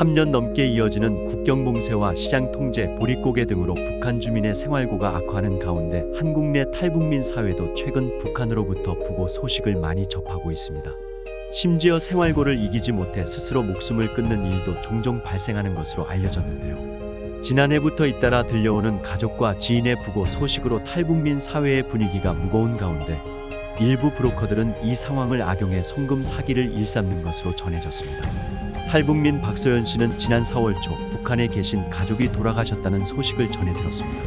3년 넘게 이어지는 국경 봉쇄와 시장 통제, 보릿고개 등으로 북한 주민의 생활고가 악화하는 가운데 한국 내 탈북민 사회도 최근 북한으로부터 부고 소식을 많이 접하고 있습니다. 심지어 생활고를 이기지 못해 스스로 목숨을 끊는 일도 종종 발생하는 것으로 알려졌는데요. 지난해부터 잇따라 들려오는 가족과 지인의 부고 소식으로 탈북민 사회의 분위기가 무거운 가운데 일부 브로커들은 이 상황을 악용해 송금 사기를 일삼는 것으로 전해졌습니다. 탈북민 박소연 씨는 지난 4월 초 북한에 계신 가족이 돌아가셨다는 소식을 전해 들었습니다.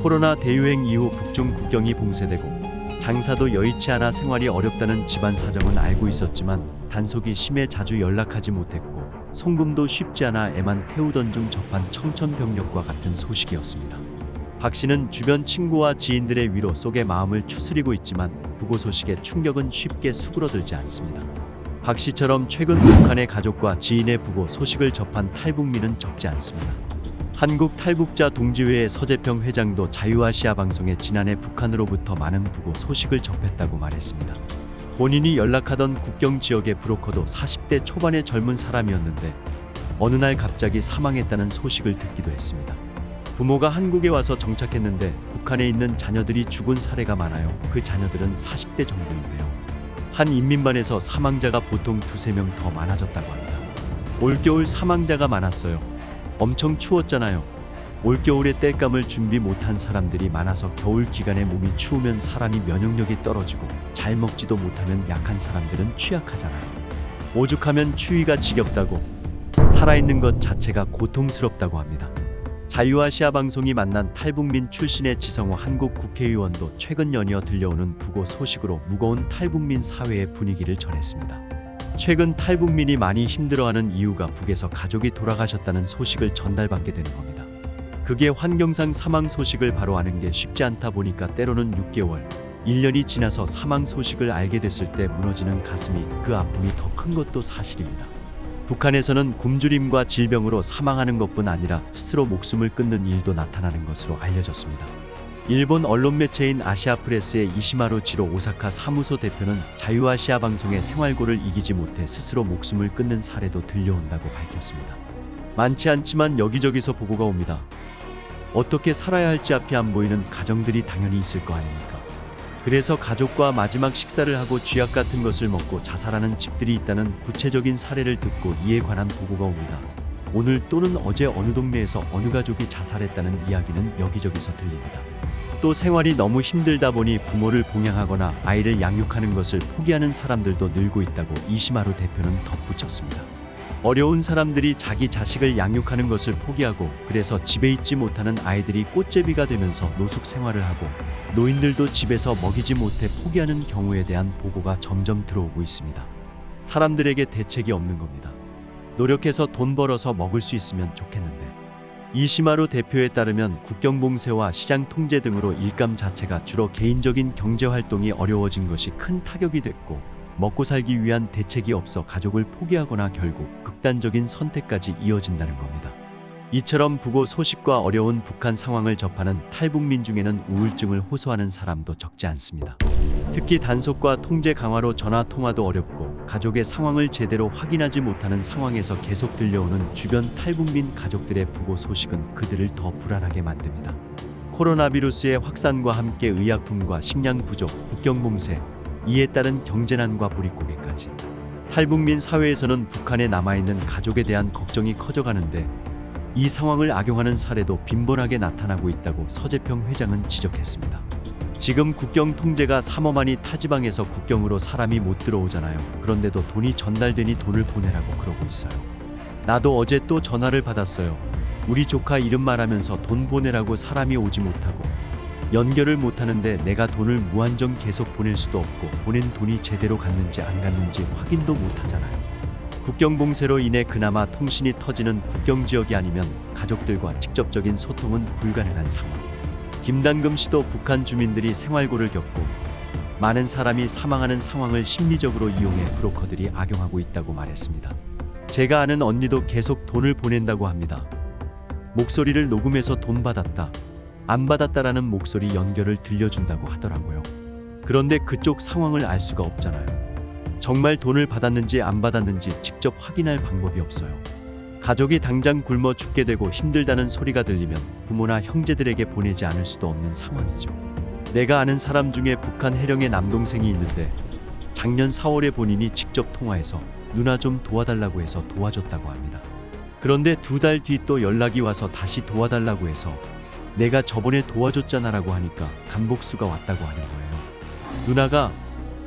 코로나 대유행 이후 북중 국경이 봉쇄되고 장사도 여의치 않아 생활이 어렵다는 집안 사정은 알고 있었지만 단속이 심해 자주 연락하지 못했고 송금도 쉽지 않아 애만 태우던 중 접한 청천벽력과 같은 소식이었습니다. 박 씨는 주변 친구와 지인들의 위로 속에 마음을 추스리고 있지만 부고 소식의 충격은 쉽게 수그러들지 않습니다. 박 씨처럼 최근 북한의 가족과 지인의 부고 소식을 접한 탈북민은 적지 않습니다. 한국 탈북자 동지회의 서재평 회장도 자유아시아 방송에 지난해 북한으로부터 많은 부고 소식을 접했다고 말했습니다. 본인이 연락하던 국경 지역의 브로커도 40대 초반의 젊은 사람이었는데 어느 날 갑자기 사망했다는 소식을 듣기도 했습니다. 부모가 한국에 와서 정착했는데 북한에 있는 자녀들이 죽은 사례가 많아요. 그 자녀들은 40대 정도인데요. 한 인민반에서 사망자가 보통 2~3명 더 많아졌다고 합니다. 올겨울 사망자가 많았어요. 엄청 추웠잖아요. 올겨울에 땔감을 준비 못한 사람들이 많아서 겨울 기간에 몸이 추우면 사람이 면역력이 떨어지고 잘 먹지도 못하면 약한 사람들은 취약하잖아요. 오죽하면 추위가 지겹다고 살아있는 것 자체가 고통스럽다고 합니다. 자유아시아 방송이 만난 탈북민 출신의 지성호 한국 국회의원도 최근 연이어 들려오는 부고 소식으로 무거운 탈북민 사회의 분위기를 전했습니다. 최근 탈북민이 많이 힘들어하는 이유가 북에서 가족이 돌아가셨다는 소식을 전달받게 되는 겁니다. 그게 환경상 사망 소식을 바로 아는 게 쉽지 않다 보니까 때로는 6개월, 1년이 지나서 사망 소식을 알게 됐을 때 무너지는 가슴이 그 아픔이 더 큰 것도 사실입니다. 북한에서는 굶주림과 질병으로 사망하는 것뿐 아니라 스스로 목숨을 끊는 일도 나타나는 것으로 알려졌습니다. 일본 언론 매체인 아시아프레스의 이시마루 지로 오사카 사무소 대표는 자유아시아 방송의 생활고를 이기지 못해 스스로 목숨을 끊는 사례도 들려온다고 밝혔습니다. 많지 않지만 여기저기서 보고가 옵니다. 어떻게 살아야 할지 앞이 안 보이는 가정들이 당연히 있을 거 아닙니까? 그래서 가족과 마지막 식사를 하고 쥐약 같은 것을 먹고 자살하는 집들이 있다는 구체적인 사례를 듣고 이에 관한 보고가 옵니다. 오늘 또는 어제 어느 동네에서 어느 가족이 자살했다는 이야기는 여기저기서 들립니다. 또 생활이 너무 힘들다 보니 부모를 봉양하거나 아이를 양육하는 것을 포기하는 사람들도 늘고 있다고 이시마루 대표는 덧붙였습니다. 어려운 사람들이 자기 자식을 양육하는 것을 포기하고 그래서 집에 있지 못하는 아이들이 꽃제비가 되면서 노숙 생활을 하고 노인들도 집에서 먹이지 못해 포기하는 경우에 대한 보고가 점점 들어오고 있습니다. 사람들에게 대책이 없는 겁니다. 노력해서 돈 벌어서 먹을 수 있으면 좋겠는데. 이시마루 대표에 따르면 국경 봉쇄와 시장 통제 등으로 일감 자체가 줄어 개인적인 경제 활동이 어려워진 것이 큰 타격이 됐고 먹고 살기 위한 대책이 없어 가족을 포기하거나 결국 극단적인 선택까지 이어진다는 겁니다. 이처럼 부고 소식과 어려운 북한 상황을 접하는 탈북민 중에는 우울증을 호소하는 사람도 적지 않습니다. 특히 단속과 통제 강화로 전화 통화도 어렵고 가족의 상황을 제대로 확인하지 못하는 상황에서 계속 들려오는 주변 탈북민 가족들의 부고 소식은 그들을 더 불안하게 만듭니다. 코로나 비루스의 확산과 함께 의약품과 식량 부족, 국경 봉쇄, 이에 따른 경제난과 보릿고개까지 탈북민 사회에서는 북한에 남아있는 가족에 대한 걱정이 커져가는데 이 상황을 악용하는 사례도 빈번하게 나타나고 있다고 서재평 회장은 지적했습니다. 지금 국경 통제가 삼엄하니 타지방에서 국경으로 사람이 못 들어오잖아요. 그런데도 돈이 전달되니 돈을 보내라고 그러고 있어요. 나도 어제 또 전화를 받았어요. 우리 조카 이름 말하면서 돈 보내라고 사람이 오지 못하고 연결을 못하는데 내가 돈을 무한정 계속 보낼 수도 없고 보낸 돈이 제대로 갔는지 안 갔는지 확인도 못하잖아요. 국경 봉쇄로 인해 그나마 통신이 터지는 국경 지역이 아니면 가족들과 직접적인 소통은 불가능한 상황. 김단금 씨도 북한 주민들이 생활고를 겪고 많은 사람이 사망하는 상황을 심리적으로 이용해 브로커들이 악용하고 있다고 말했습니다. 제가 아는 언니도 계속 돈을 보낸다고 합니다. 목소리를 녹음해서 돈 받았다, 안 받았다라는 목소리 연결을 들려준다고 하더라고요. 그런데 그쪽 상황을 알 수가 없잖아요. 정말 돈을 받았는지 안 받았는지 직접 확인할 방법이 없어요. 가족이 당장 굶어 죽게 되고 힘들다는 소리가 들리면 부모나 형제들에게 보내지 않을 수도 없는 상황이죠. 내가 아는 사람 중에 북한 해령의 남동생이 있는데 작년 4월에 본인이 직접 통화해서 누나 좀 도와달라고 해서 도와줬다고 합니다. 그런데 2달 뒤 또 연락이 와서 다시 도와달라고 해서 내가 저번에 도와줬잖아라고 하니까 간복수가 왔다고 하는 거예요. 누나가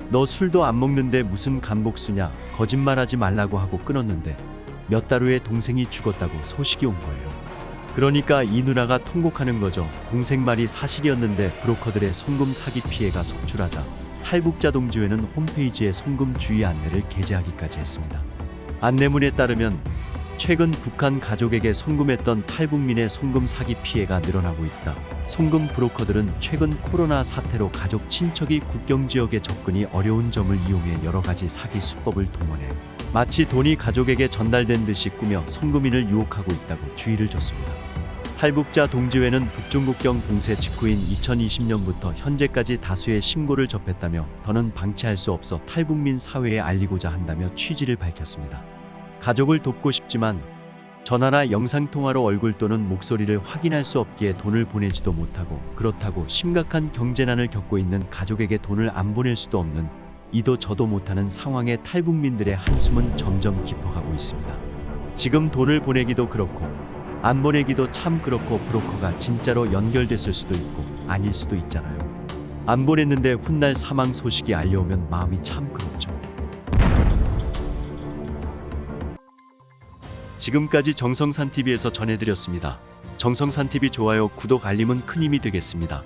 너 술도 안 먹는데 무슨 간복수냐, 거짓말하지 말라고 하고 끊었는데 몇 달 후에 동생이 죽었다고 소식이 온 거예요. 그러니까 이 누나가 통곡하는 거죠. 동생 말이 사실이었는데 브로커들의 송금 사기 피해가 속출하자 탈북자동지회는 홈페이지에 송금 주의 안내를 게재하기까지 했습니다. 안내문에 따르면 최근 북한 가족에게 송금했던 탈북민의 송금 사기 피해가 늘어나고 있다. 송금 브로커들은 최근 코로나 사태로 가족 친척이 국경 지역에 접근이 어려운 점을 이용해 여러 가지 사기 수법을 동원해 마치 돈이 가족에게 전달된 듯이 꾸며 송금인을 유혹하고 있다고 주의를 줬습니다. 탈북자 동지회는 북중국경 봉쇄 직후인 2020년부터 현재까지 다수의 신고를 접했다며 더는 방치할 수 없어 탈북민 사회에 알리고자 한다며 취지를 밝혔습니다. 가족을 돕고 싶지만 전화나 영상통화로 얼굴 또는 목소리를 확인할 수 없기에 돈을 보내지도 못하고, 그렇다고 심각한 경제난을 겪고 있는 가족에게 돈을 안 보낼 수도 없는 이도 저도 못하는 상황에 탈북민들의 한숨은 점점 깊어가고 있습니다. 지금 돈을 보내기도 그렇고 안 보내기도 참 그렇고, 브로커가 진짜로 연결됐을 수도 있고 아닐 수도 있잖아요. 안 보냈는데 훗날 사망 소식이 알려오면 마음이 참 그렇죠. 지금까지 정성산TV에서 전해드렸습니다. 정성산TV 좋아요, 구독, 알림은 큰 힘이 되겠습니다.